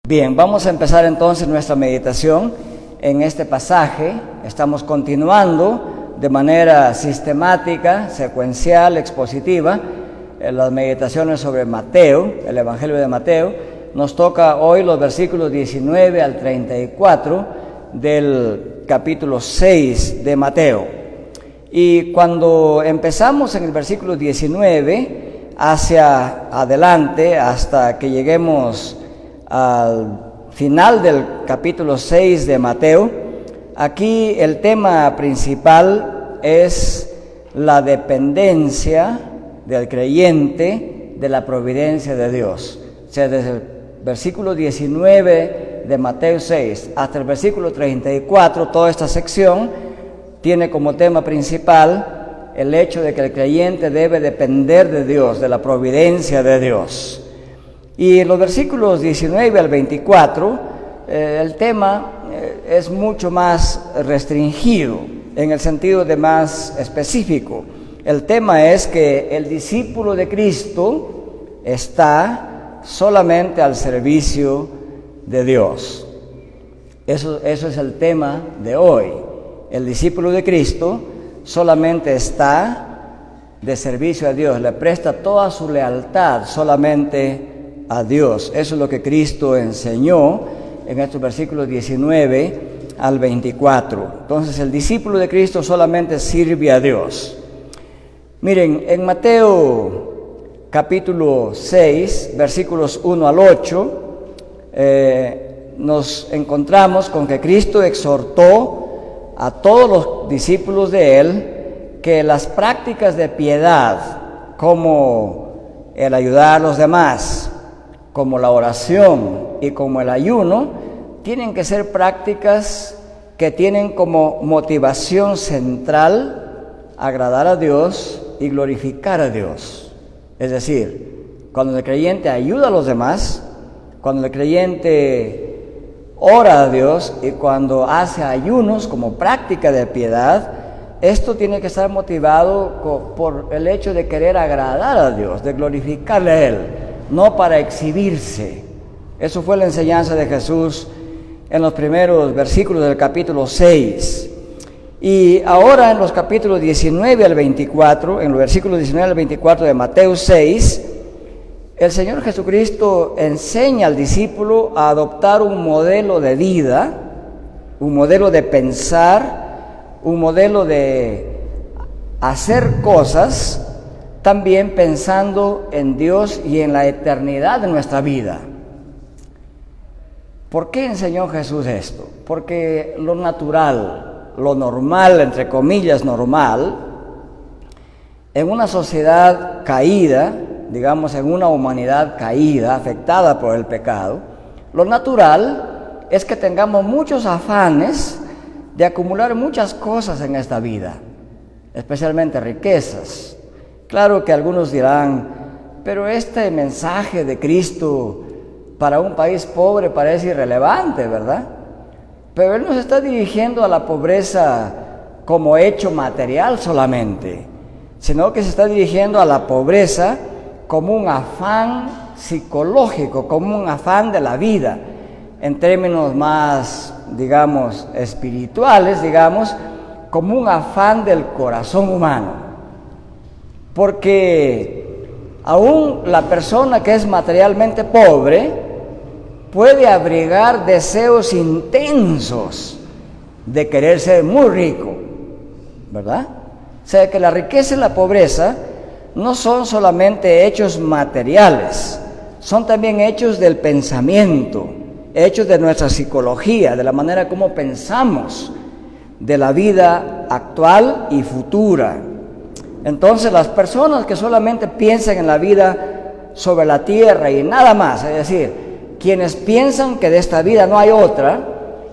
Bien, vamos a empezar entonces nuestra meditación en este pasaje. Estamos continuando de manera sistemática, secuencial, expositiva, las meditaciones sobre Mateo, el Evangelio de Mateo. Nos toca hoy los versículos 19 al 34 del capítulo 6 de Mateo. Y cuando empezamos en el versículo 19, hacia adelante, hasta que lleguemos al final del capítulo 6 de Mateo, aquí el tema principal es la dependencia del creyente de la providencia de Dios. O sea, desde el versículo 19 de Mateo 6 hasta el versículo 34, toda esta sección tiene como tema principal el hecho de que el creyente debe depender de Dios, de la providencia de Dios. Y en los versículos 19 al 24, el tema es mucho más restringido, en el sentido de más específico. El tema es que el discípulo de Cristo está solamente al servicio de Dios. Eso es el tema de hoy. El discípulo de Cristo solamente está de servicio a Dios, le presta toda su lealtad solamente a Dios. Eso es lo que Cristo enseñó en estos versículos 19 al 24. Entonces, el discípulo de Cristo solamente sirve a Dios. Miren, en Mateo capítulo 6, versículos 1 al 8, nos encontramos con que Cristo exhortó a todos los discípulos de Él que las prácticas de piedad, como el ayudar a los demás, como la oración y como el ayuno, tienen que ser prácticas que tienen como motivación central agradar a Dios y glorificar a Dios. Es decir, cuando el creyente ayuda a los demás, cuando el creyente ora a Dios y cuando hace ayunos como práctica de piedad, esto tiene que estar motivado por el hecho de querer agradar a Dios, de glorificarle a Él, no para exhibirse. Eso fue la enseñanza de Jesús en los primeros versículos del capítulo 6. Y ahora en los capítulos 19 al 24, en los versículos 19 al 24 de Mateo 6, el Señor Jesucristo enseña al discípulo a adoptar un modelo de vida, un modelo de pensar, un modelo de hacer cosas, también pensando en Dios y en la eternidad de nuestra vida. ¿Por qué enseñó Jesús esto? Porque lo natural, lo normal, entre comillas normal, en una sociedad caída, digamos en una humanidad caída, afectada por el pecado, lo natural es que tengamos muchos afanes de acumular muchas cosas en esta vida, especialmente riquezas. Claro que algunos dirán, pero este mensaje de Cristo para un país pobre parece irrelevante, ¿verdad? Pero Él no se está dirigiendo a la pobreza como hecho material solamente, sino que se está dirigiendo a la pobreza como un afán psicológico, como un afán de la vida, en términos más, digamos, espirituales, digamos, como un afán del corazón humano. Porque aún la persona que es materialmente pobre puede abrigar deseos intensos de querer ser muy rico, ¿verdad? O sea que la riqueza y la pobreza no son solamente hechos materiales, son también hechos del pensamiento, hechos de nuestra psicología, de la manera como pensamos de la vida actual y futura. Entonces, las personas que solamente piensan en la vida sobre la tierra y nada más, es decir, quienes piensan que de esta vida no hay otra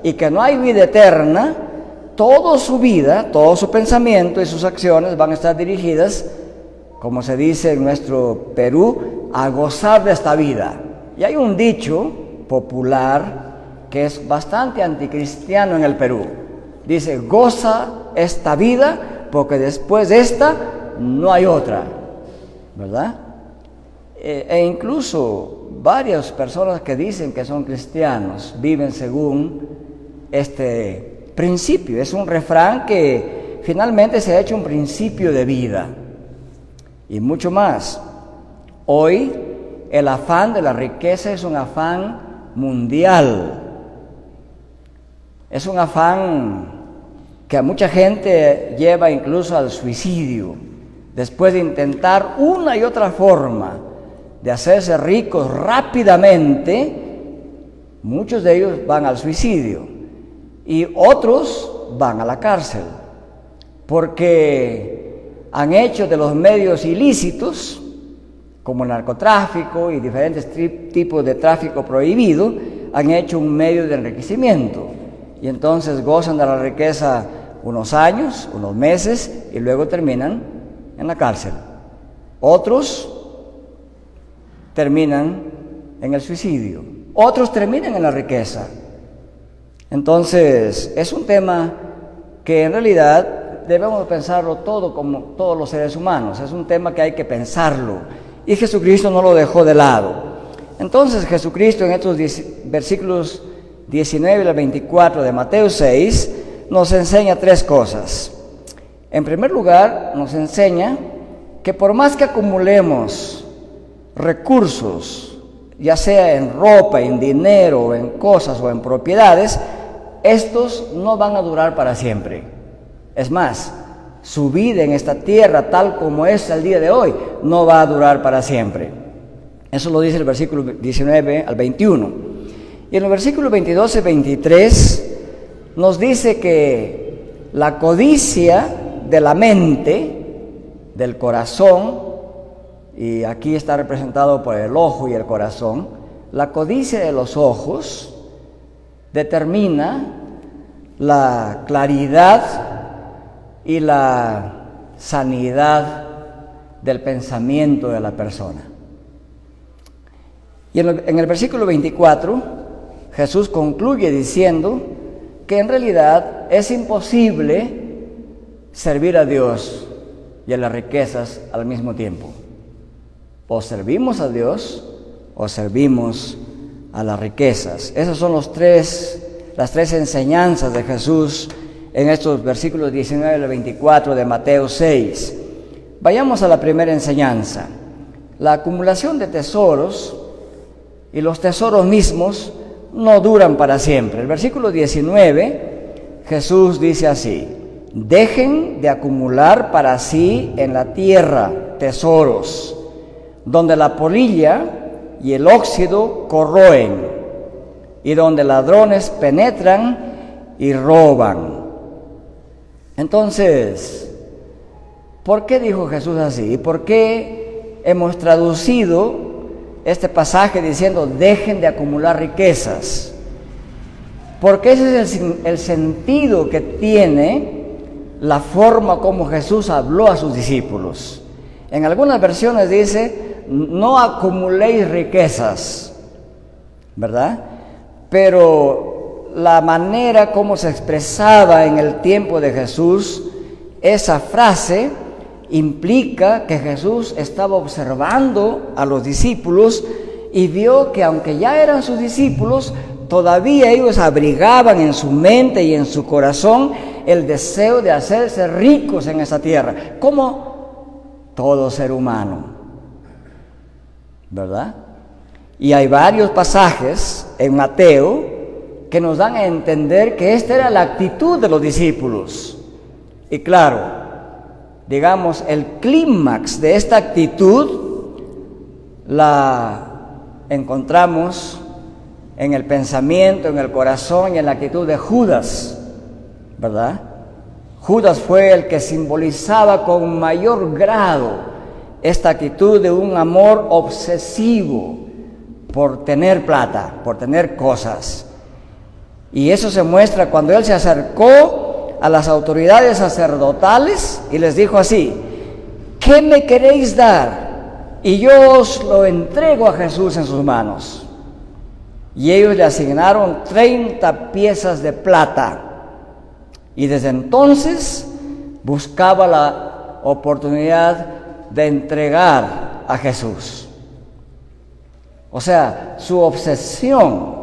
y que no hay vida eterna, toda su vida, todo su pensamiento y sus acciones van a estar dirigidas, como se dice en nuestro Perú, a gozar de esta vida. Y hay un dicho popular que es bastante anticristiano en el Perú. Dice, goza esta vida porque después de esta no hay otra, ¿verdad? e incluso varias personas que dicen que son cristianos viven según este principio. Es un refrán que finalmente se ha hecho un principio de vida. Y mucho más. Hoy el afán de la riqueza es un afán mundial. Es un afán que a mucha gente lleva incluso al suicidio, después de intentar una y otra forma de hacerse ricos rápidamente. Muchos de ellos van al suicidio y otros van a la cárcel, porque han hecho de los medios ilícitos, como el narcotráfico y diferentes tipos de tráfico prohibido, han hecho un medio de enriquecimiento, y entonces gozan de la riqueza unos años, unos meses, y luego terminan en la cárcel. Otros terminan en el suicidio, otros terminan en la riqueza. Entonces, es un tema que en realidad debemos pensarlo todo, como todos los seres humanos. Es un tema que hay que pensarlo, y Jesucristo no lo dejó de lado. Entonces, Jesucristo en estos versículos 19 al 24 de Mateo 6 nos enseña tres cosas. En primer lugar, nos enseña que por más que acumulemos recursos, ya sea en ropa, en dinero, en cosas o en propiedades, estos no van a durar para siempre. Es más, su vida en esta tierra, tal como es el día de hoy, no va a durar para siempre. Eso lo dice el versículo 19 al 21. Y en el versículo 22 y 23 nos dice que la codicia de la mente, del corazón, y aquí está representado por el ojo y el corazón, la codicia de los ojos determina la claridad y la sanidad del pensamiento de la persona. Y en el versículo 24, Jesús concluye diciendo que en realidad es imposible servir a Dios y a las riquezas al mismo tiempo. O servimos a Dios o servimos a las riquezas. Esas son las tres enseñanzas de Jesús en estos versículos 19 al 24 de Mateo 6. Vayamos a la primera enseñanza. La acumulación de tesoros y los tesoros mismos no duran para siempre. El versículo 19, Jesús dice así: dejen de acumular para sí en la tierra tesoros, donde la polilla y el óxido corroen, y donde ladrones penetran y roban. Entonces, ¿por qué dijo Jesús así? ¿Y por qué hemos traducido este pasaje diciendo dejen de acumular riquezas? Porque ese es el sentido que tiene la forma como Jesús habló a sus discípulos. En algunas versiones dice no acumuléis riquezas, ¿verdad? Pero la manera como se expresaba en el tiempo de Jesús, esa frase implica que Jesús estaba observando a los discípulos y vio que aunque ya eran sus discípulos, todavía ellos abrigaban en su mente y en su corazón el deseo de hacerse ricos en esta tierra, como todo ser humano, ¿verdad? Y hay varios pasajes en Mateo que nos dan a entender que esta era la actitud de los discípulos. Y claro, digamos, el clímax de esta actitud la encontramos en el pensamiento, en el corazón y en la actitud de Judas, ¿verdad? Judas fue el que simbolizaba con mayor grado esta actitud de un amor obsesivo por tener plata, por tener cosas. Y eso se muestra cuando él se acercó a las autoridades sacerdotales y les dijo así: ¿qué me queréis dar? Y yo os lo entrego a Jesús en sus manos. Y ellos le asignaron 30 piezas de plata. Y desde entonces buscaba la oportunidad de entregar a Jesús. O sea, su obsesión,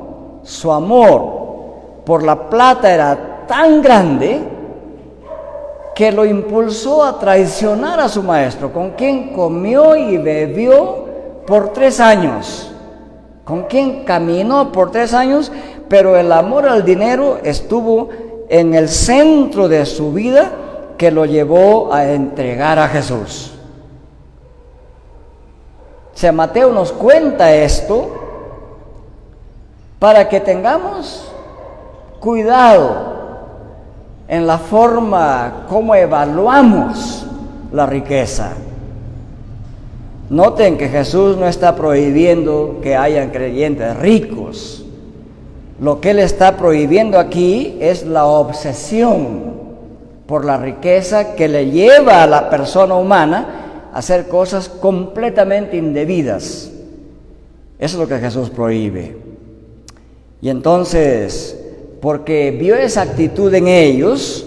su amor por la plata era tan grande que lo impulsó a traicionar a su maestro, con quien comió y bebió por 3 años, con quien caminó por 3 años, pero el amor al dinero estuvo en el centro de su vida, que lo llevó a entregar a Jesús. O sea, Mateo nos cuenta esto para que tengamos cuidado en la forma como evaluamos la riqueza. Noten que Jesús no está prohibiendo que hayan creyentes ricos. Lo que Él está prohibiendo aquí es la obsesión por la riqueza que le lleva a la persona humana a hacer cosas completamente indebidas. Eso es lo que Jesús prohíbe. Y entonces, porque vio esa actitud en ellos,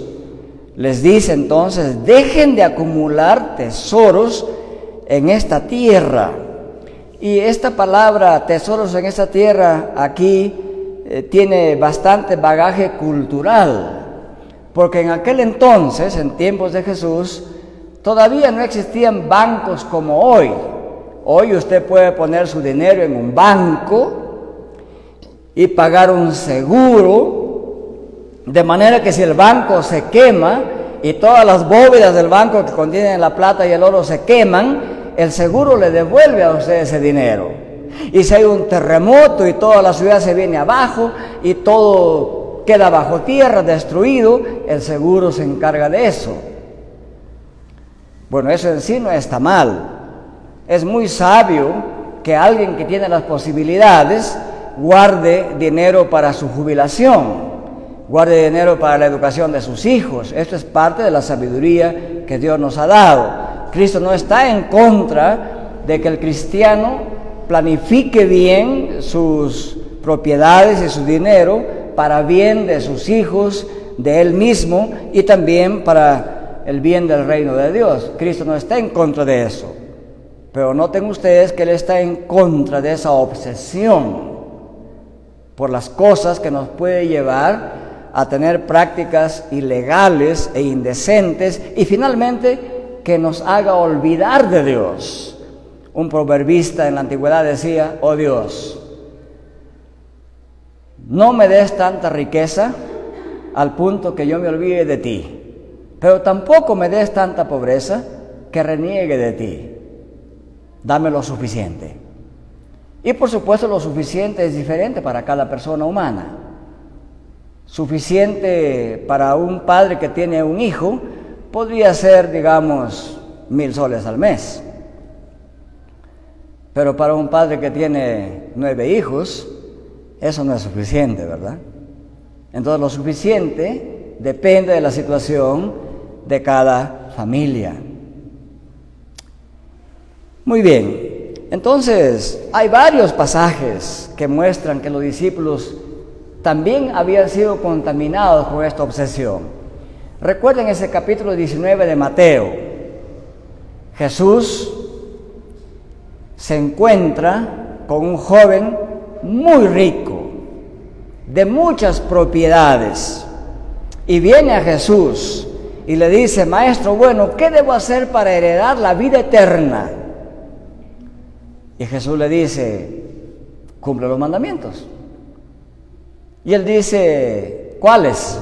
les dice entonces: dejen de acumular tesoros en esta tierra. Y esta palabra tesoros en esta tierra aquí tiene bastante bagaje cultural, porque en aquel entonces, en tiempos de Jesús, todavía no existían bancos como hoy. Hoy usted puede poner su dinero en un banco y pagar un seguro, de manera que si el banco se quema y todas las bóvedas del banco que contienen la plata y el oro se queman, el seguro le devuelve a usted ese dinero. Y si hay un terremoto y toda la ciudad se viene abajo y todo queda bajo tierra, destruido, el seguro se encarga de eso. Bueno, eso en sí no está mal. Es muy sabio que alguien que tiene las posibilidades guarde dinero para su jubilación, guarde dinero para la educación de sus hijos. Esto es parte de la sabiduría que Dios nos ha dado. Cristo no está en contra de que el cristiano planifique bien sus propiedades y su dinero para bien de sus hijos, de él mismo y también para el bien del reino de Dios. Cristo no está en contra de eso. Pero noten ustedes que Él está en contra de esa obsesión por las cosas que nos puede llevar a tener prácticas ilegales e indecentes y finalmente que nos haga olvidar de Dios. Un proverbista en la antigüedad decía: oh Dios, no me des tanta riqueza al punto que yo me olvide de ti, pero tampoco me des tanta pobreza que reniegue de ti. Dame lo suficiente. Y por supuesto lo suficiente es diferente para cada persona humana. Suficiente para un padre que tiene un hijo podría ser, digamos, 1,000 soles al mes. Pero para un padre que tiene 9 hijos, eso no es suficiente, ¿verdad? Entonces lo suficiente depende de la situación de cada familia. Muy bien, entonces hay varios pasajes que muestran que los discípulos también habían sido contaminados con esta obsesión. Recuerden ese capítulo 19 de Mateo. Jesús se encuentra con un joven muy rico, de muchas propiedades, y viene a Jesús y le dice: Maestro bueno, ¿qué debo hacer para heredar la vida eterna? Y Jesús le dice: cumple los mandamientos. Y él dice: ¿cuáles?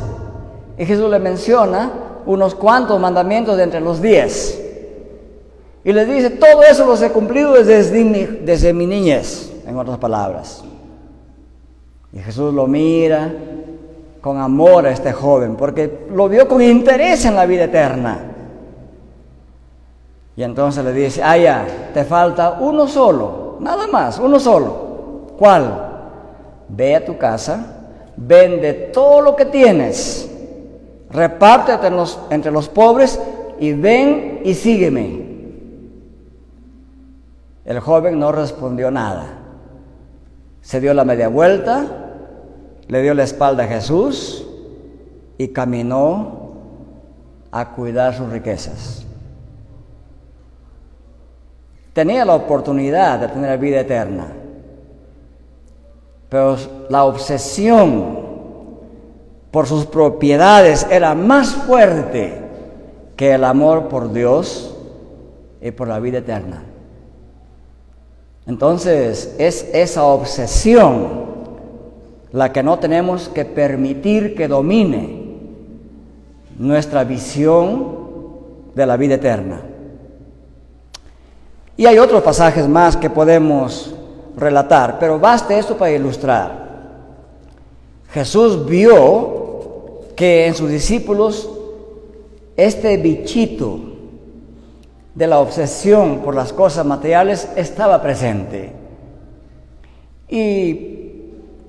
Y Jesús le menciona unos cuantos mandamientos de entre los 10. Y le dice: todo eso los he cumplido desde mi niñez, en otras palabras. Y Jesús lo mira con amor a este joven, porque lo vio con interés en la vida eterna. Y entonces le dice: ya, te falta uno solo, nada más, uno solo. ¿Cuál? Ve a tu casa, vende todo lo que tienes, repártete entre los pobres y ven y sígueme. El joven no respondió nada. Se dio la media vuelta, le dio la espalda a Jesús y caminó a cuidar sus riquezas. Tenía la oportunidad de tener vida eterna, pero la obsesión por sus propiedades era más fuerte que el amor por Dios y por la vida eterna. Entonces, es esa obsesión la que no tenemos que permitir que domine nuestra visión de la vida eterna. Y hay otros pasajes más que podemos relatar, pero basta esto para ilustrar. Jesús vio que en sus discípulos este bichito de la obsesión por las cosas materiales estaba presente. Y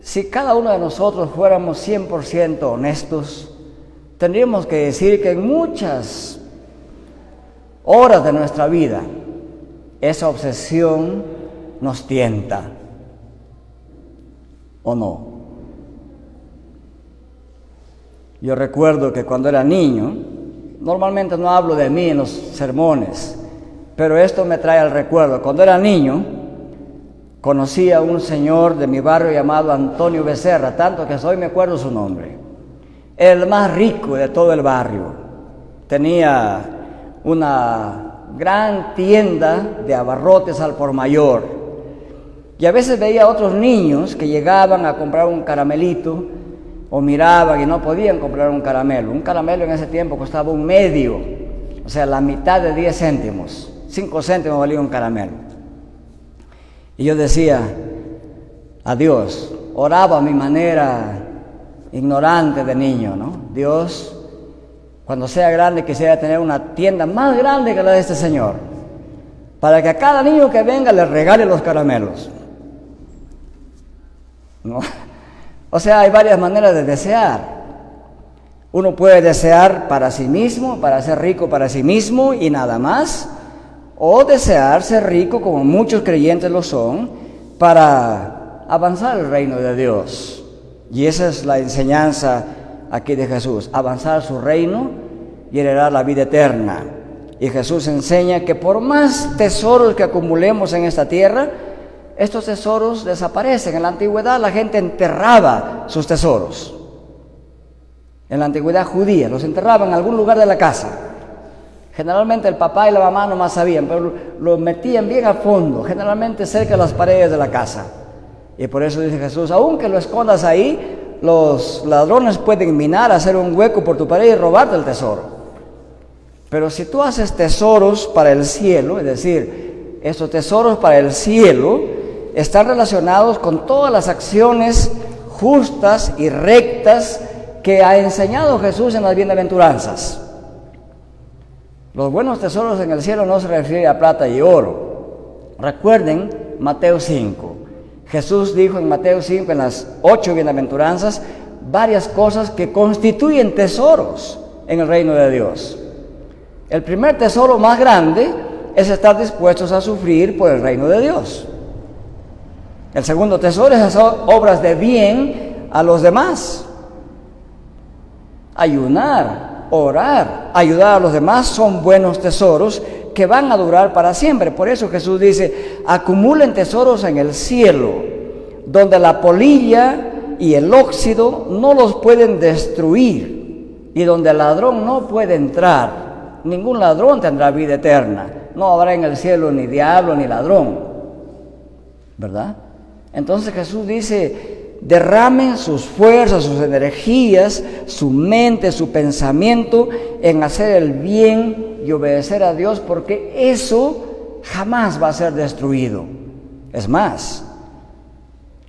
si cada uno de nosotros fuéramos 100% honestos, tendríamos que decir que en muchas horas de nuestra vida esa obsesión nos tienta, ¿o no? Yo recuerdo que cuando era niño, normalmente no hablo de mí en los sermones, pero esto me trae al recuerdo. Cuando era niño, conocí a un señor de mi barrio llamado Antonio Becerra, tanto que hoy me acuerdo su nombre. El más rico de todo el barrio. Tenía una gran tienda de abarrotes al por mayor. Y a veces veía a otros niños que llegaban a comprar un caramelito o miraban y no podían comprar un caramelo. Un caramelo en ese tiempo costaba 1.50, o sea, la mitad de 10 céntimos. 5 céntimos valía un caramelo. Y yo decía a Dios, oraba a mi manera ignorante de niño, ¿no? Dios, cuando sea grande quisiera tener una tienda más grande que la de este señor, para que a cada niño que venga le regale los caramelos, ¿no? O sea, hay varias maneras de desear. Uno puede desear para sí mismo, para ser rico para sí mismo y nada más, o desear ser rico, como muchos creyentes lo son, para avanzar el reino de Dios. Y esa es la enseñanza aquí de Jesús, avanzar su reino y heredar la vida eterna. Y Jesús enseña que por más tesoros que acumulemos en esta tierra, estos tesoros desaparecen. En la antigüedad la gente enterraba sus tesoros. En la antigüedad judía los enterraban en algún lugar de la casa. Generalmente el papá y la mamá no más sabían, pero lo metían bien a fondo, generalmente cerca de las paredes de la casa. Y por eso dice Jesús, aunque lo escondas ahí, los ladrones pueden minar, hacer un hueco por tu pared y robarte el tesoro. Pero si tú haces tesoros para el cielo, es decir, estos tesoros para el cielo están relacionados con todas las acciones justas y rectas que ha enseñado Jesús en las bienaventuranzas. Los buenos tesoros en el cielo no se refiere a plata y oro. Recuerden Mateo 5. Jesús dijo en Mateo 5, en las 8 bienaventuranzas, varias cosas que constituyen tesoros en el reino de Dios. El primer tesoro más grande es estar dispuestos a sufrir por el reino de Dios. El segundo tesoro es hacer obras de bien a los demás. Ayunar, orar, ayudar a los demás son buenos tesoros que van a durar para siempre. Por eso Jesús dice, acumulen tesoros en el cielo, donde la polilla y el óxido no los pueden destruir y donde el ladrón no puede entrar. Ningún ladrón tendrá vida eterna. No habrá en el cielo ni diablo ni ladrón, ¿verdad? Entonces Jesús dice, derramen sus fuerzas, sus energías, su mente, su pensamiento en hacer el bien y obedecer a Dios, porque eso jamás va a ser destruido. Es más,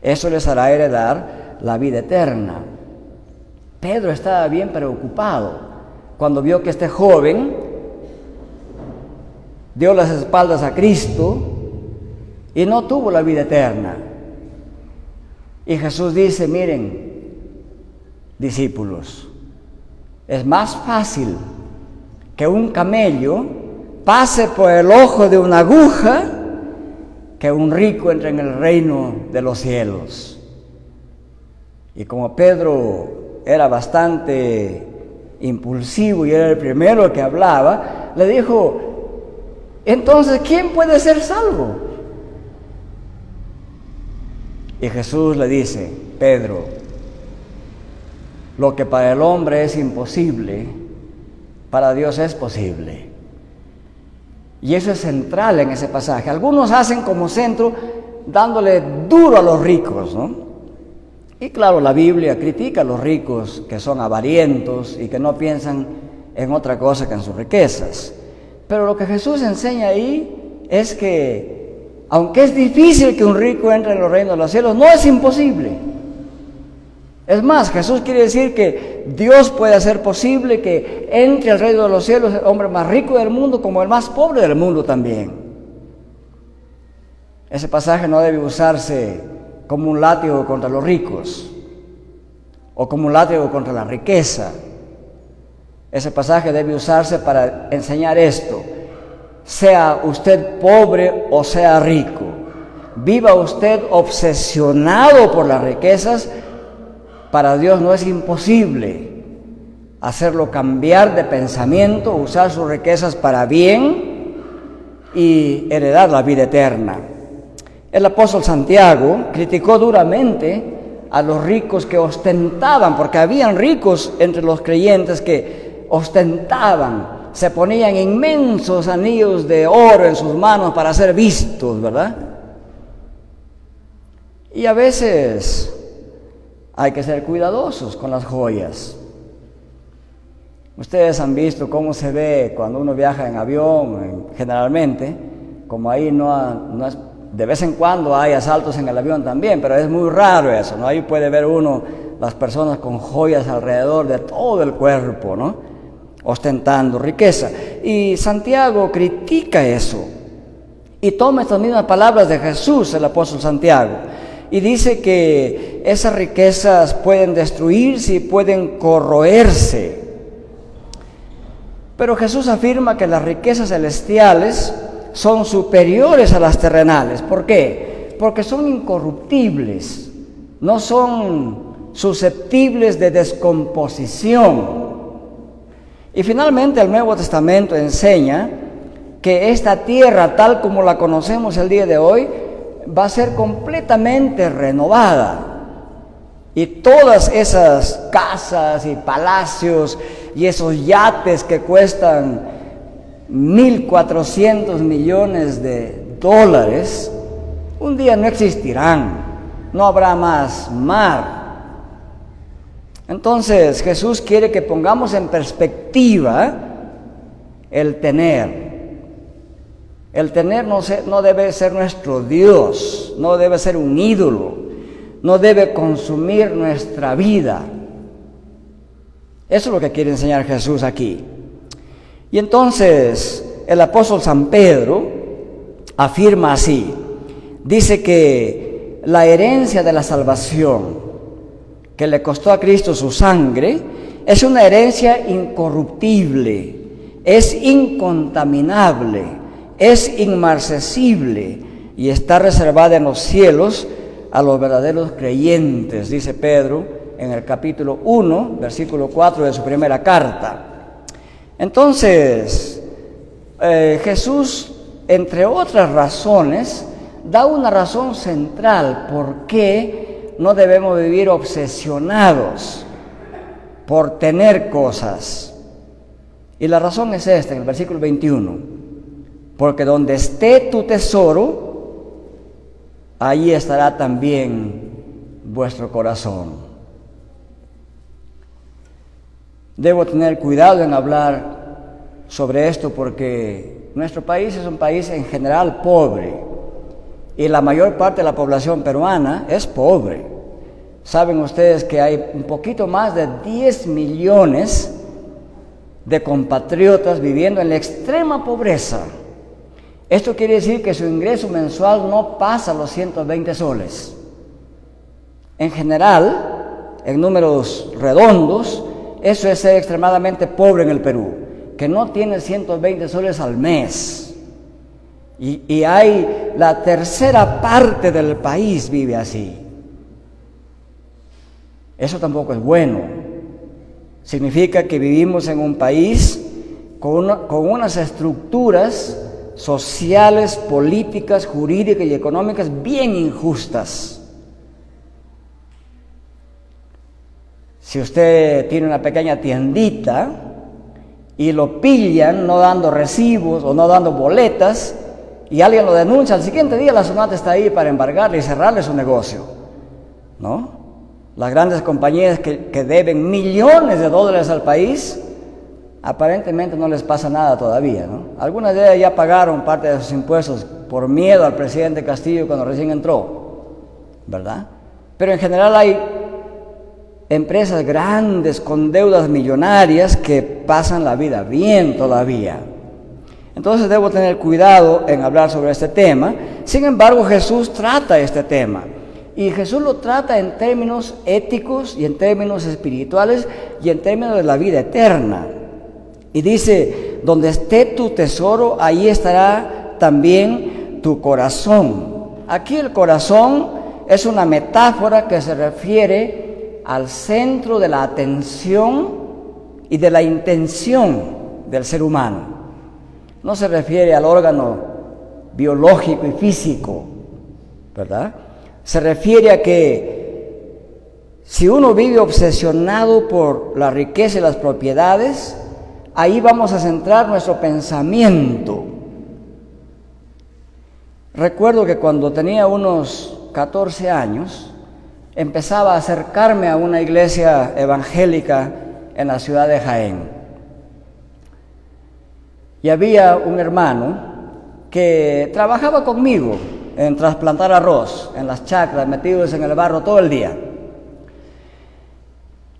eso les hará heredar la vida eterna. Pedro estaba bien preocupado cuando vio que este joven dio las espaldas a Cristo y no tuvo la vida eterna. Y Jesús dice, miren, discípulos, es más fácil que un camello pase por el ojo de una aguja que un rico entre en el reino de los cielos. Y como Pedro era bastante impulsivo y era el primero que hablaba, le dijo, entonces, ¿quién puede ser salvo? Y Jesús le dice: Pedro, lo que para el hombre es imposible, para Dios es posible. Y eso es central en ese pasaje. Algunos hacen como centro dándole duro a los ricos, ¿no? Y claro, la Biblia critica a los ricos que son avarientos y que no piensan en otra cosa que en sus riquezas. Pero lo que Jesús enseña ahí es que, aunque es difícil que un rico entre en los reinos de los cielos, no es imposible. Es más, Jesús quiere decir que Dios puede hacer posible que entre al reino de los cielos el hombre más rico del mundo como el más pobre del mundo también. Ese pasaje no debe usarse como un látigo contra los ricos o como un látigo contra la riqueza. Ese pasaje debe usarse para enseñar esto: sea usted pobre o sea rico, viva usted obsesionado por las riquezas, para Dios no es imposible hacerlo cambiar de pensamiento, usar sus riquezas para bien y heredar la vida eterna. El apóstol Santiago criticó duramente a los ricos que ostentaban, porque habían ricos entre los creyentes que ostentaban, se ponían inmensos anillos de oro en sus manos para ser vistos, ¿verdad? Y a veces hay que ser cuidadosos con las joyas. Ustedes han visto cómo se ve cuando uno viaja en avión, generalmente, como ahí no es, de vez en cuando hay asaltos en el avión también, pero es muy raro eso, ¿no? Ahí puede ver uno las personas con joyas alrededor de todo el cuerpo, ¿no? Ostentando riqueza. Y Santiago critica eso y toma estas mismas palabras de Jesús, el apóstol Santiago, y dice que esas riquezas pueden destruirse y pueden corroerse. Pero Jesús afirma que las riquezas celestiales son superiores a las terrenales. ¿Por qué? Porque son incorruptibles, no son susceptibles de descomposición. Y finalmente el Nuevo Testamento enseña que esta tierra, tal como la conocemos el día de hoy, va a ser completamente renovada. Y todas esas casas y palacios y esos yates que cuestan 1.400 millones de dólares, un día no existirán, no habrá más mar. Entonces Jesús quiere que pongamos en perspectiva el tener. El tener no debe ser nuestro Dios, no debe ser un ídolo, no debe consumir nuestra vida. Eso es lo que quiere enseñar Jesús aquí. Y entonces el apóstol San Pedro afirma así, dice que la herencia de la salvación que le costó a Cristo su sangre es una herencia incorruptible, es incontaminable, es inmarcesible y está reservada en los cielos a los verdaderos creyentes, dice Pedro en el capítulo 1, versículo 4 de su primera carta. Entonces, Jesús, entre otras razones, da una razón central por qué no debemos vivir obsesionados por tener cosas. Y la razón es esta, en el versículo 21. Porque donde esté tu tesoro, allí estará también vuestro corazón. Debo tener cuidado en hablar sobre esto porque nuestro país es un país en general pobre y la mayor parte de la población peruana es pobre. Saben ustedes que hay un poquito más de 10 millones de compatriotas viviendo en la extrema pobreza. Esto quiere decir que su ingreso mensual no pasa los 120 soles. En general, en números redondos, eso es ser extremadamente pobre en el Perú, que no tiene 120 soles al mes. Y hay la tercera parte del país vive así. Eso tampoco es bueno. Significa que vivimos en un país con unas estructuras sociales, políticas, jurídicas y económicas bien injustas. Si usted tiene una pequeña tiendita y lo pillan no dando recibos o no dando boletas y alguien lo denuncia, al siguiente día la SUNAT está ahí para embargarle y cerrarle su negocio, ¿no? Las grandes compañías que deben millones de dólares al país, aparentemente no les pasa nada todavía, ¿no? Algunas de ellas ya pagaron parte de sus impuestos por miedo al presidente Castillo cuando recién entró, ¿verdad? Pero en general hay empresas grandes con deudas millonarias que pasan la vida bien todavía. Entonces debo tener cuidado en hablar sobre este tema. Sin embargo, Jesús trata este tema. Y Jesús lo trata en términos éticos y en términos espirituales y en términos de la vida eterna. Y dice, donde esté tu tesoro, ahí estará también tu corazón. Aquí el corazón es una metáfora que se refiere al centro de la atención y de la intención del ser humano. No se refiere al órgano biológico y físico, ¿verdad? Se refiere a que si uno vive obsesionado por la riqueza y las propiedades, ahí vamos a centrar nuestro pensamiento. Recuerdo que cuando tenía unos 14 años, empezaba a acercarme a una iglesia evangélica en la ciudad de Jaén. Y había un hermano que trabajaba conmigo en trasplantar arroz, en las chacras, metidos en el barro todo el día.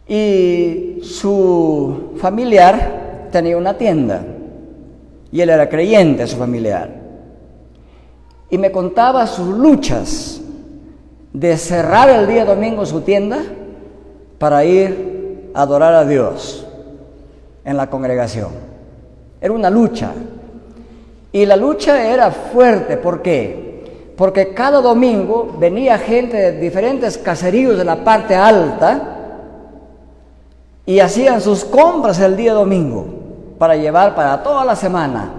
Y su familiar tenía una tienda, y él era creyente, su familiar. Y me contaba sus luchas de cerrar el día domingo su tienda para ir a adorar a Dios en la congregación. Era una lucha. Y la lucha era fuerte. ¿Por qué? Porque cada domingo venía gente de diferentes caseríos de la parte alta y hacían sus compras el día domingo para llevar para toda la semana.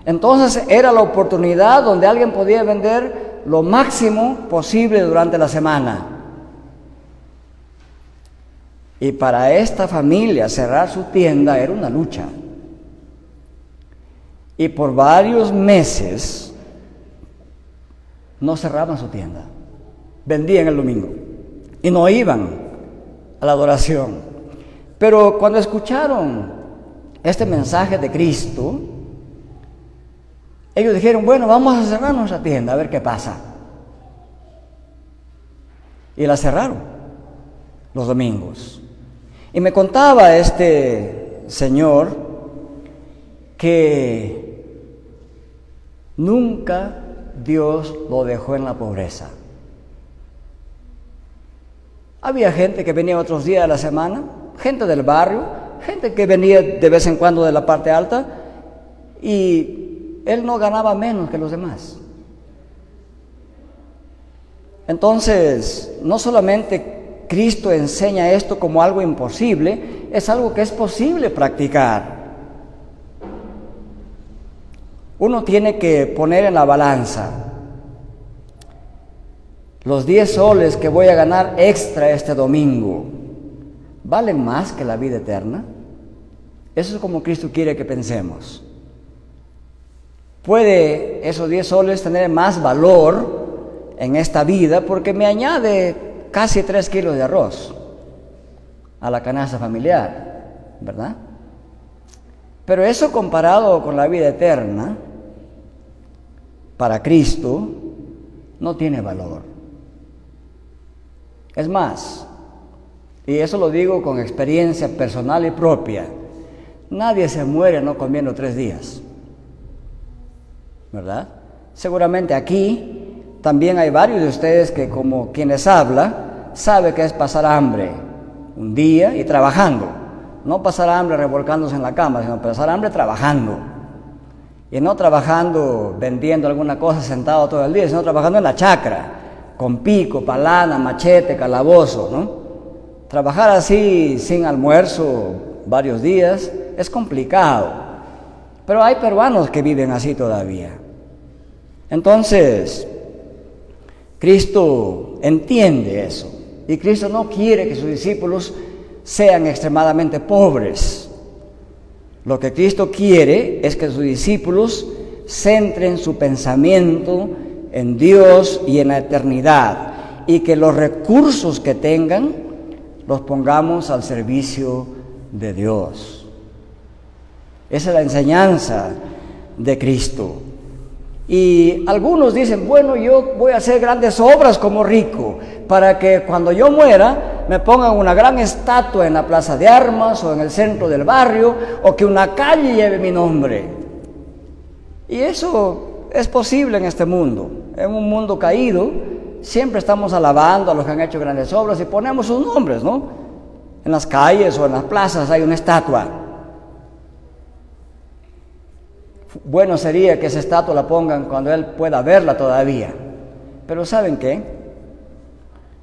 Entonces era la oportunidad donde alguien podía vender lo máximo posible durante la semana. Y para esta familia cerrar su tienda era una lucha. Y por varios meses no cerraban su tienda. Vendían el domingo y no iban a la adoración. Pero cuando escucharon este mensaje de Cristo, ellos dijeron, bueno, vamos a cerrar nuestra tienda a ver qué pasa. Y la cerraron los domingos. Y me contaba este señor que nunca Dios lo dejó en la pobreza. Había gente que venía otros días de la semana, gente del barrio, gente que venía de vez en cuando de la parte alta, y él no ganaba menos que los demás. Entonces, no solamente Cristo enseña esto como algo imposible, es algo que es posible practicar. Uno tiene que poner en la balanza los 10 soles que voy a ganar extra este domingo, ¿valen más que la vida eterna? Eso es como Cristo quiere que pensemos. ¿Puede esos 10 soles tener más valor en esta vida? Porque me añade casi 3 kilos de arroz a la canasta familiar, ¿verdad? Pero eso comparado con la vida eterna, para Cristo, no tiene valor. Es más, y eso lo digo con experiencia personal y propia, nadie se muere no comiendo 3 días, ¿verdad? Seguramente aquí también hay varios de ustedes que, como quienes habla, sabe que es pasar hambre un día y trabajando. No pasar hambre revolcándose en la cama, sino pasar hambre trabajando. Y no trabajando vendiendo alguna cosa sentado todo el día, sino trabajando en la chacra, con pico, palana, machete, calabozo, ¿no? Trabajar así sin almuerzo varios días es complicado. Pero hay peruanos que viven así todavía. Entonces, Cristo entiende eso. Y Cristo no quiere que sus discípulos sean extremadamente pobres. Lo que Cristo quiere es que sus discípulos centren su pensamiento en Dios y en la eternidad, y que los recursos que tengan los pongamos al servicio de Dios. Esa es la enseñanza de Cristo. Y algunos dicen, bueno, yo voy a hacer grandes obras como rico, para que cuando yo muera me pongan una gran estatua en la plaza de armas o en el centro del barrio, o que una calle lleve mi nombre. Y eso es posible en este mundo. En un mundo caído, siempre estamos alabando a los que han hecho grandes obras y ponemos sus nombres, ¿no? En las calles o en las plazas hay una estatua. Bueno sería que esa estatua la pongan cuando él pueda verla todavía. Pero ¿saben qué?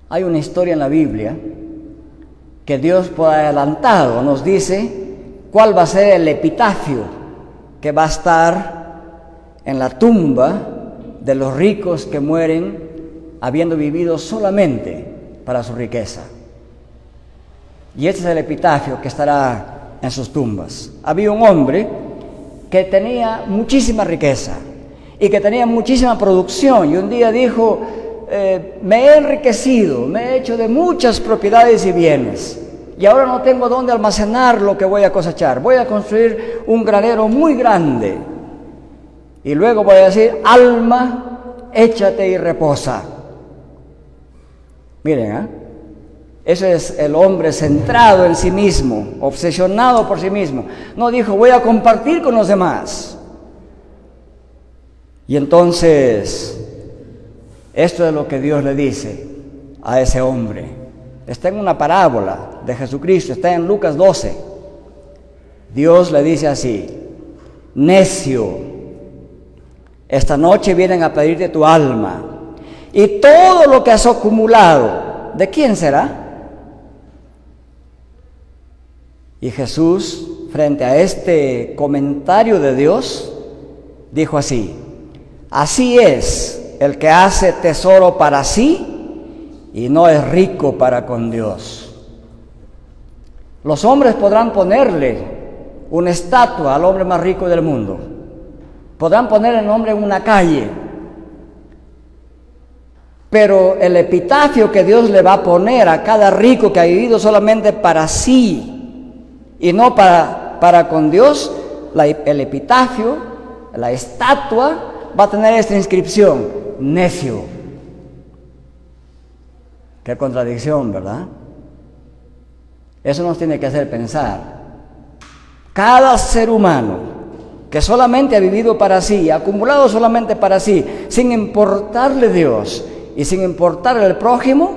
Hay una historia en la Biblia que Dios por adelantado nos dice cuál va a ser el epitafio que va a estar en la tumba de los ricos que mueren habiendo vivido solamente para su riqueza. Y este es el epitafio que estará en sus tumbas. Había un hombre que tenía muchísima riqueza y que tenía muchísima producción, y un día dijo, me he enriquecido, me he hecho de muchas propiedades y bienes, y ahora no tengo dónde almacenar lo que voy a cosechar. Voy a construir un granero muy grande, y luego voy a decir, alma, échate y reposa. Miren, ese es el hombre centrado en sí mismo, obsesionado por sí mismo. No dijo, voy a compartir con los demás. Y entonces, esto es lo que Dios le dice a ese hombre. Está en una parábola de Jesucristo, está en Lucas 12. Dios le dice así, necio, esta noche vienen a pedirte tu alma, y todo lo que has acumulado, ¿de quién será? Y Jesús, frente a este comentario de Dios, dijo así, así es el que hace tesoro para sí y no es rico para con Dios. Los hombres podrán ponerle una estatua al hombre más rico del mundo, podrán poner el nombre en una calle, pero el epitafio que Dios le va a poner a cada rico que ha vivido solamente para sí y no para con Dios, el epitafio, la estatua, va a tener esta inscripción, necio. Qué contradicción, ¿verdad? Eso nos tiene que hacer pensar. Cada ser humano que solamente ha vivido para sí, ha acumulado solamente para sí, sin importarle Dios y sin importarle el prójimo,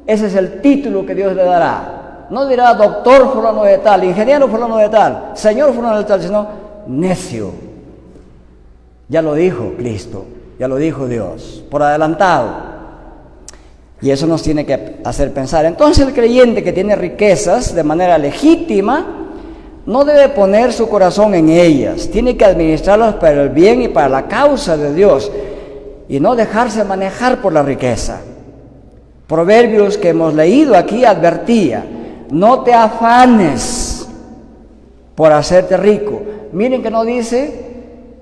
ese es el título que Dios le dará. No dirá doctor fulano de tal, ingeniero fulano de tal, señor fulano de tal, sino necio. Ya lo dijo Cristo, ya lo dijo Dios, por adelantado. Y eso nos tiene que hacer pensar. Entonces el creyente que tiene riquezas de manera legítima, no debe poner su corazón en ellas, tiene que administrarlas para el bien y para la causa de Dios, y no dejarse manejar por la riqueza. Proverbios que hemos leído aquí advertía, no te afanes por hacerte rico. Miren que no dice,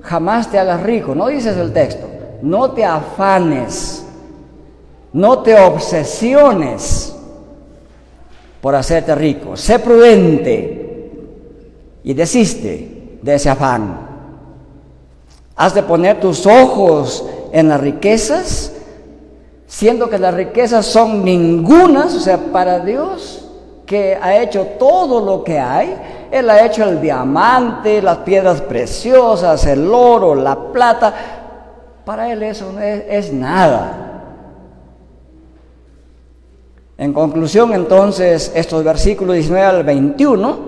jamás te hagas rico, no dice el texto, no te afanes, no te obsesiones por hacerte rico, sé prudente y desiste de ese afán. Has de poner tus ojos en las riquezas, siendo que las riquezas son ningunas, o sea, para Dios, que ha hecho todo lo que hay. Él ha hecho el diamante, las piedras preciosas, el oro, la plata. Para Él eso no es nada. En conclusión, entonces, estos versículos 19 al 21,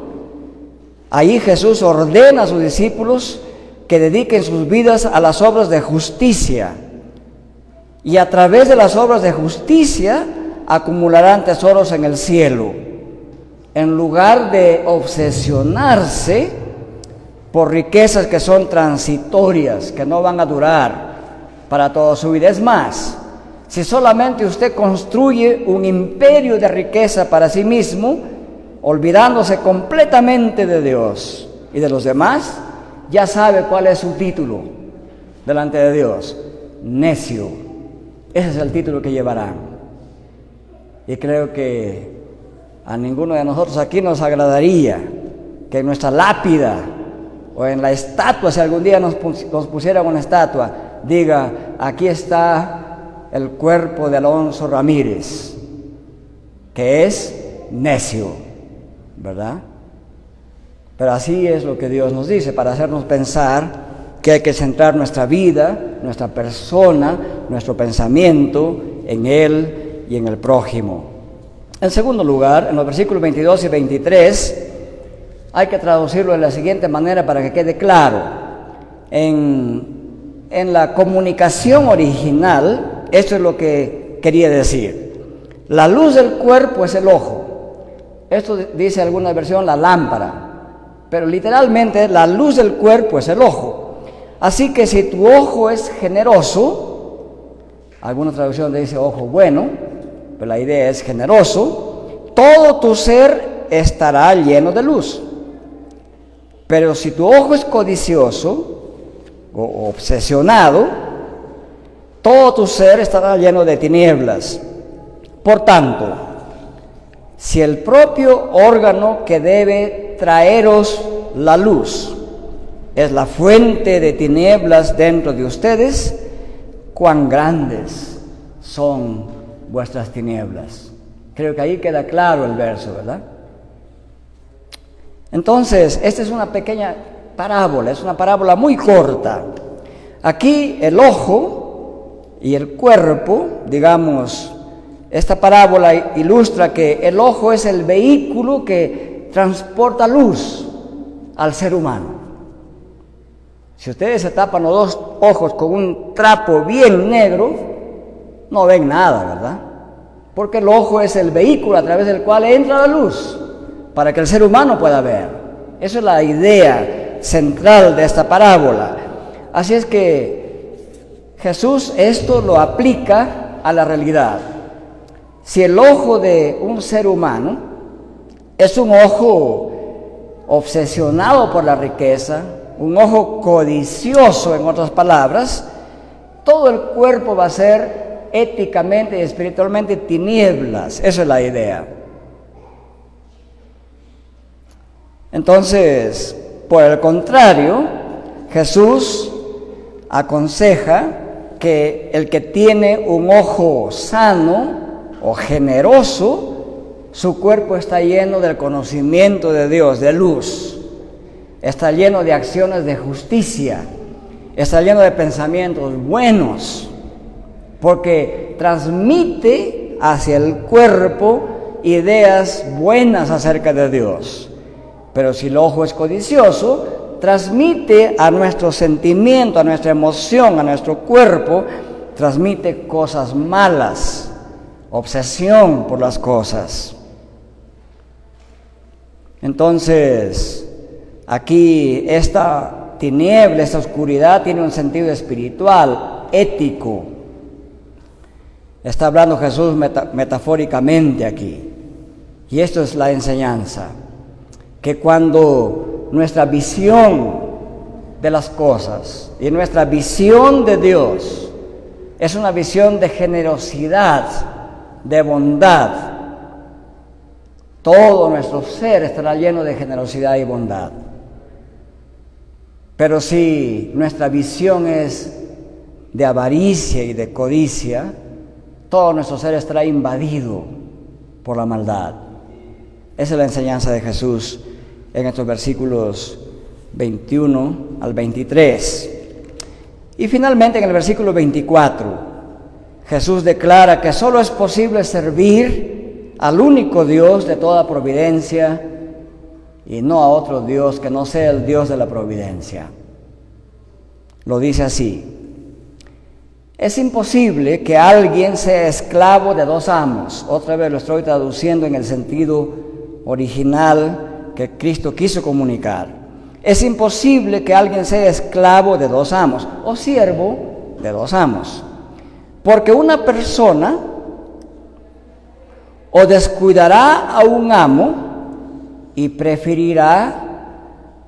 ahí Jesús ordena a sus discípulos que dediquen sus vidas a las obras de justicia, y a través de las obras de justicia acumularán tesoros en el cielo, en lugar de obsesionarse por riquezas que son transitorias, que no van a durar para toda su vida. Es más, si solamente usted construye un imperio de riqueza para sí mismo, olvidándose completamente de Dios y de los demás, ya sabe cuál es su título delante de Dios: necio. Ese es el título que llevarán. Y creo que a ninguno de nosotros aquí nos agradaría que en nuestra lápida o en la estatua, si algún día nos pusieran una estatua, diga: aquí está el cuerpo de Alonso Ramírez, que es necio, ¿verdad? Pero así es lo que Dios nos dice, para hacernos pensar que hay que centrar nuestra vida, nuestra persona, nuestro pensamiento en Él y en el prójimo. En segundo lugar, en los versículos 22 y 23, hay que traducirlo de la siguiente manera para que quede claro. En la comunicación original, esto es lo que quería decir. La luz del cuerpo es el ojo. Esto dice en alguna versión la lámpara, pero literalmente la luz del cuerpo es el ojo. Así que si tu ojo es generoso, alguna traducción dice ojo bueno, pero la idea es generoso, todo tu ser estará lleno de luz. Pero si tu ojo es codicioso o obsesionado, todo tu ser estará lleno de tinieblas. Por tanto, si el propio órgano que debe traeros la luz es la fuente de tinieblas dentro de ustedes, cuán grandes son vuestras tinieblas. Creo que ahí queda claro el verso, ¿verdad? Entonces, esta es una pequeña parábola, es una parábola muy corta. Aquí el ojo y el cuerpo, digamos, esta parábola ilustra que el ojo es el vehículo que transporta luz al ser humano. Si ustedes se tapan los dos ojos con un trapo bien negro, no ven nada, ¿verdad? Porque el ojo es el vehículo a través del cual entra la luz para que el ser humano pueda ver. Esa es la idea central de esta parábola. Así es que Jesús esto lo aplica a la realidad. Si el ojo de un ser humano es un ojo obsesionado por la riqueza, un ojo codicioso, en otras palabras, todo el cuerpo va a ser éticamente y espiritualmente tinieblas. Esa es la idea. Entonces, por el contrario, Jesús aconseja que el que tiene un ojo sano o generoso, su cuerpo está lleno del conocimiento de Dios, de luz. Está lleno de acciones de justicia, está lleno de pensamientos buenos, porque transmite hacia el cuerpo ideas buenas acerca de Dios. Pero si el ojo es codicioso, transmite a nuestro sentimiento, a nuestra emoción, a nuestro cuerpo, transmite cosas malas, obsesión por las cosas. Entonces, aquí esta tiniebla, esta oscuridad tiene un sentido espiritual, ético. Está hablando Jesús metafóricamente aquí. Y esto es la enseñanza, que cuando nuestra visión de las cosas y nuestra visión de Dios es una visión de generosidad, de bondad, todo nuestro ser estará lleno de generosidad y bondad. Pero si nuestra visión es de avaricia y de codicia, todo nuestro ser estará invadido por la maldad. Esa es la enseñanza de Jesús en estos versículos 21 al 23. Y finalmente en el versículo 24, Jesús declara que solo es posible servir al único Dios de toda providencia y no a otro Dios que no sea el Dios de la providencia. Lo dice así: es imposible que alguien sea esclavo de dos amos. Otra vez lo estoy traduciendo en el sentido original que Cristo quiso comunicar. Es imposible que alguien sea esclavo de dos amos o siervo de dos amos, porque una persona o descuidará a un amo y preferirá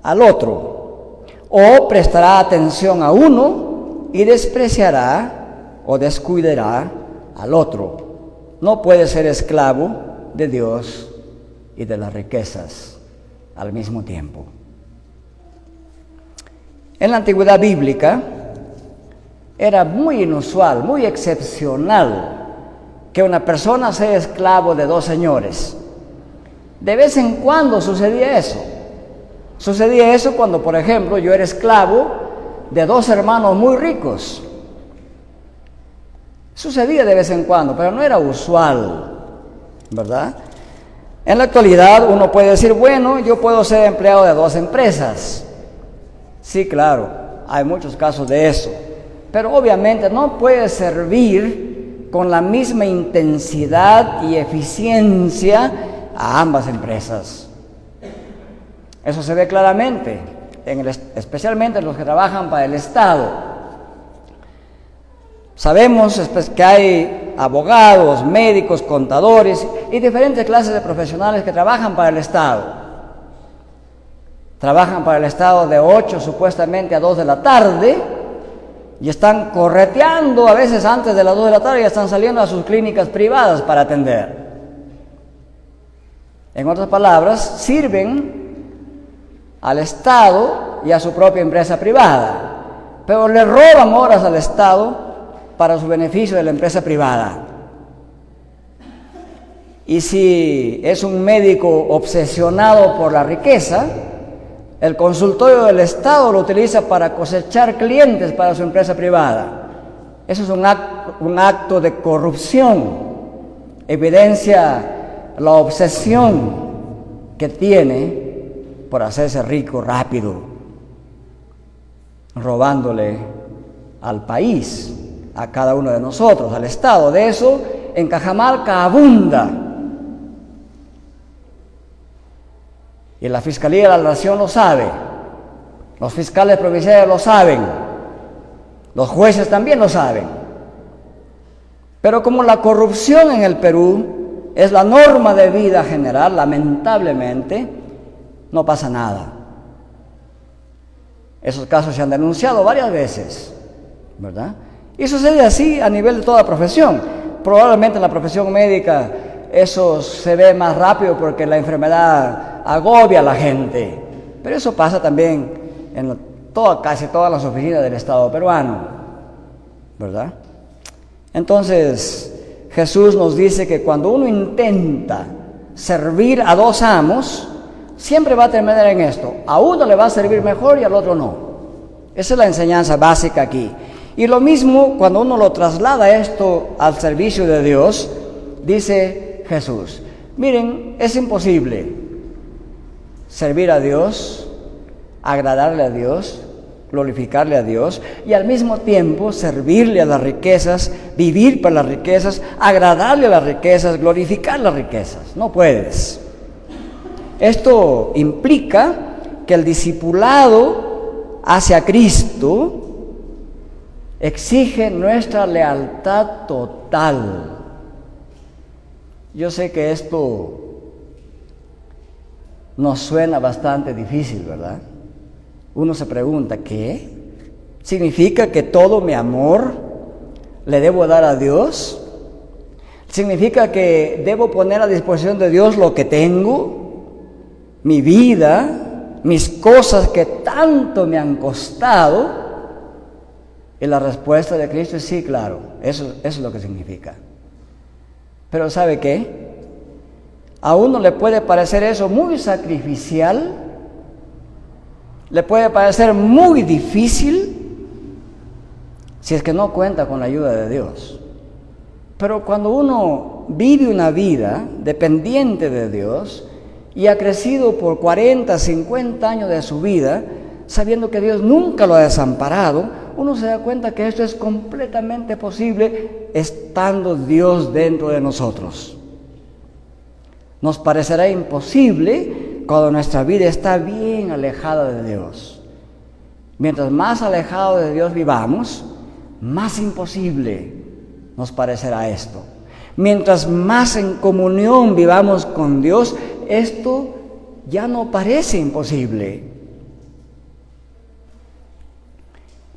al otro, o prestará atención a uno y despreciará o descuidará al otro. No puede ser esclavo de Dios y de las riquezas al mismo tiempo. En la antigüedad bíblica era muy inusual, muy excepcional que una persona sea esclavo de dos señores. De vez en cuando sucedía eso. Sucedía eso cuando, por ejemplo, yo era esclavo de dos hermanos muy ricos. Sucedía de vez en cuando, pero no era usual, ¿verdad? En la actualidad uno puede decir, bueno, yo puedo ser empleado de dos empresas. Sí, claro, hay muchos casos de eso. Pero obviamente no puede servir con la misma intensidad y eficiencia a ambas empresas. Eso se ve claramente, especialmente los que trabajan para el Estado. Sabemos que hay abogados, médicos, contadores y diferentes clases de profesionales que trabajan para el Estado. Trabajan para el Estado de 8 supuestamente a 2 de la tarde y están correteando a veces antes de las 2 de la tarde y están saliendo a sus clínicas privadas para atender. En otras palabras, sirven al Estado y a su propia empresa privada, pero le roban horas al Estado para su beneficio de la empresa privada. Y si es un médico obsesionado por la riqueza, el consultorio del Estado lo utiliza para cosechar clientes para su empresa privada. Eso es un acto de corrupción. Evidencia la obsesión que tiene por hacerse rico rápido, robándole al país, a cada uno de nosotros, al Estado. De eso en Cajamarca abunda. Y la Fiscalía de la Nación lo sabe, los fiscales provinciales lo saben, los jueces también lo saben. Pero como la corrupción en el Perú es la norma de vida general, lamentablemente, no pasa nada. Esos casos se han denunciado varias veces, ¿verdad? Y sucede así a nivel de toda profesión. Probablemente en la profesión médica eso se ve más rápido porque la enfermedad agobia a la gente, pero eso pasa también en casi todas las oficinas del Estado peruano, ¿verdad? Entonces, Jesús nos dice que cuando uno intenta servir a dos amos, siempre va a terminar en esto: a uno le va a servir mejor y al otro no. Esa es la enseñanza básica aquí. Y lo mismo cuando uno lo traslada esto al servicio de Dios, dice Jesús: miren, es imposible servir a Dios, agradarle a Dios, glorificarle a Dios y al mismo tiempo servirle a las riquezas, vivir para las riquezas, agradarle a las riquezas, glorificar las riquezas. No puedes. Esto implica que el discipulado hacia Cristo exige nuestra lealtad total. Yo sé que esto nos suena bastante difícil, ¿verdad? Uno se pregunta, ¿qué? ¿Significa que todo mi amor le debo dar a Dios? ¿Significa que debo poner a disposición de Dios lo que tengo? Mi vida, mis cosas que tanto me han costado. Y la respuesta de Cristo es sí, claro, eso es lo que significa. Pero ¿sabe qué? A uno le puede parecer eso muy sacrificial, le puede parecer muy difícil si es que no cuenta con la ayuda de Dios. Pero cuando uno vive una vida dependiente de Dios y ha crecido por 40, 50 años de su vida, sabiendo que Dios nunca lo ha desamparado, uno se da cuenta que esto es completamente posible estando Dios dentro de nosotros. Nos parecerá imposible cuando nuestra vida está bien alejada de Dios. Mientras más alejado de Dios vivamos, más imposible nos parecerá esto. Mientras más en comunión vivamos con Dios, esto ya no parece imposible.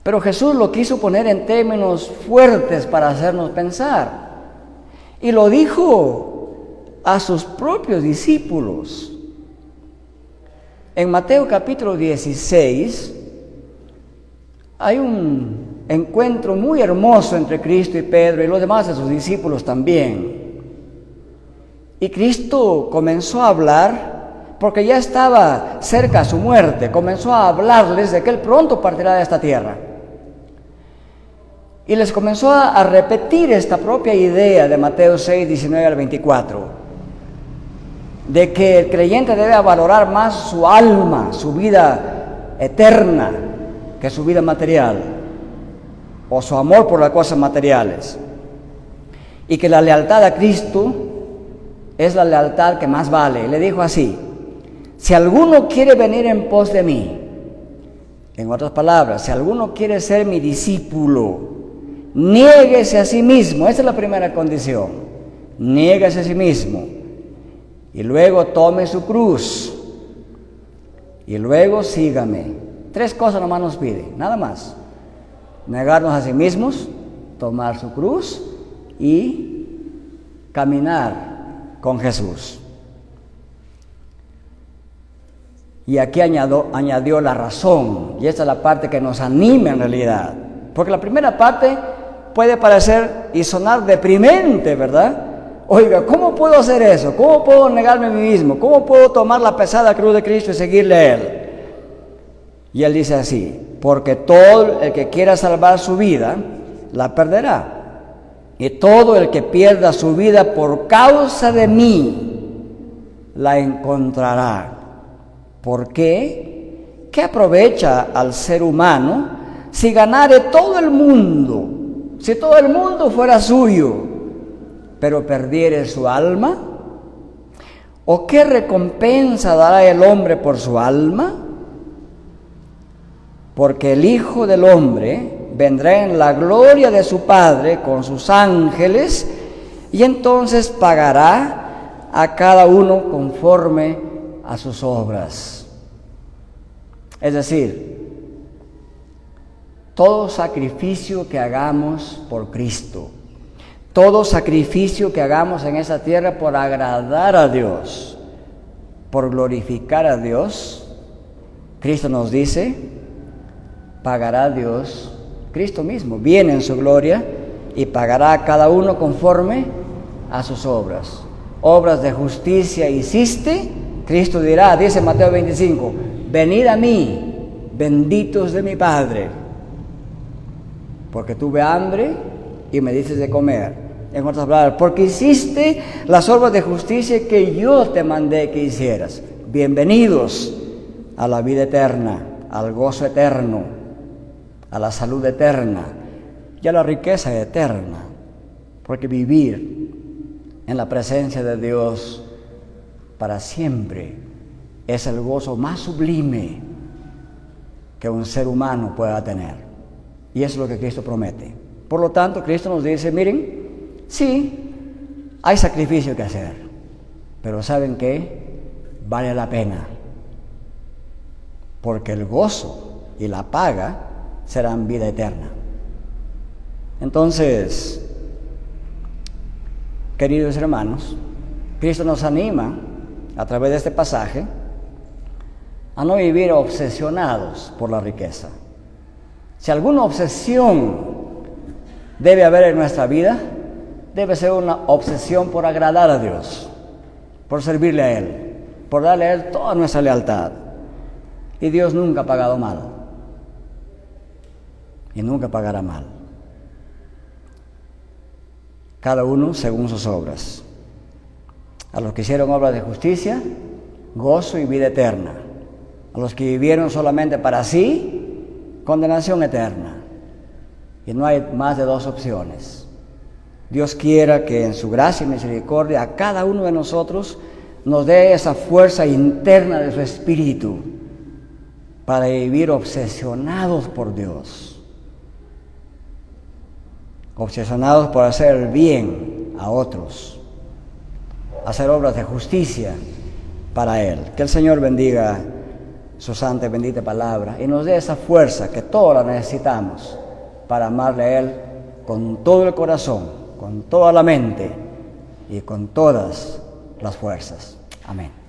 Pero Jesús lo quiso poner en términos fuertes para hacernos pensar. Y lo dijo a sus propios discípulos. En Mateo capítulo 16 hay un encuentro muy hermoso entre Cristo y Pedro y los demás de sus discípulos también. Y Cristo comenzó a hablar, porque ya estaba cerca su muerte, comenzó a hablarles de que Él pronto partirá de esta tierra. Y les comenzó a repetir esta propia idea de Mateo 6, 19 al 24, de que el creyente debe valorar más su alma, su vida eterna, que su vida material, o su amor por las cosas materiales. Y que la lealtad a Cristo es la lealtad que más vale. Le dijo así: si alguno quiere venir en pos de mí, en otras palabras, si alguno quiere ser mi discípulo, niéguese a sí mismo. Esa es la primera condición. Niéguese a sí mismo. Y luego tome su cruz. Y luego sígame. 3 cosas nomás nos pide, nada más. Negarnos a sí mismos, tomar su cruz y caminar con Jesús. Y aquí añadió la razón, y esta es la parte que nos anima en realidad, porque la primera parte puede parecer y sonar deprimente, ¿verdad? Oiga, ¿cómo puedo hacer eso? ¿Cómo puedo negarme a mí mismo? ¿Cómo puedo tomar la pesada cruz de Cristo y seguirle a Él? Y Él dice así: porque todo el que quiera salvar su vida, la perderá. Y todo el que pierda su vida por causa de mí, la encontrará. ¿Por qué? ¿Qué aprovecha al ser humano si ganare todo el mundo? Si todo el mundo fuera suyo, pero perdiere su alma. ¿O qué recompensa dará el hombre por su alma? Porque el Hijo del Hombre vendrá en la gloria de su Padre con sus ángeles, y entonces pagará a cada uno conforme a sus obras. Es decir, todo sacrificio que hagamos por Cristo, todo sacrificio que hagamos en esa tierra por agradar a Dios, por glorificar a Dios, Cristo nos dice, pagará a Dios. Cristo mismo viene en su gloria y pagará a cada uno conforme a sus obras. Obras de justicia hiciste, Cristo dirá, dice Mateo 25, venid a mí, benditos de mi Padre, porque tuve hambre y me dices de comer. En otras palabras, porque hiciste las obras de justicia que yo te mandé que hicieras. Bienvenidos a la vida eterna, al gozo eterno, a la salud eterna y a la riqueza eterna, porque vivir en la presencia de Dios para siempre es el gozo más sublime que un ser humano pueda tener, y eso es lo que Cristo promete. Por lo tanto, Cristo nos dice, miren, sí, hay sacrificio que hacer, pero ¿saben qué? Vale la pena, porque el gozo y la paga serán vida eterna. Entonces, queridos hermanos, Cristo nos anima a través de este pasaje a no vivir obsesionados por la riqueza. Si alguna obsesión debe haber en nuestra vida, debe ser una obsesión por agradar a Dios, por servirle a Él, por darle a Él toda nuestra lealtad. Y Dios nunca ha pagado mal. Y nunca pagará mal. Cada uno según sus obras. A los que hicieron obras de justicia, gozo y vida eterna. A los que vivieron solamente para sí, condenación eterna. Y no hay más de 2 opciones. Dios quiera que en su gracia y misericordia a cada uno de nosotros nos dé esa fuerza interna de su espíritu para vivir obsesionados por Dios. Obsesionados por hacer el bien a otros, hacer obras de justicia para Él. Que el Señor bendiga su santa y bendita palabra y nos dé esa fuerza que todos la necesitamos para amarle a Él con todo el corazón, con toda la mente y con todas las fuerzas. Amén.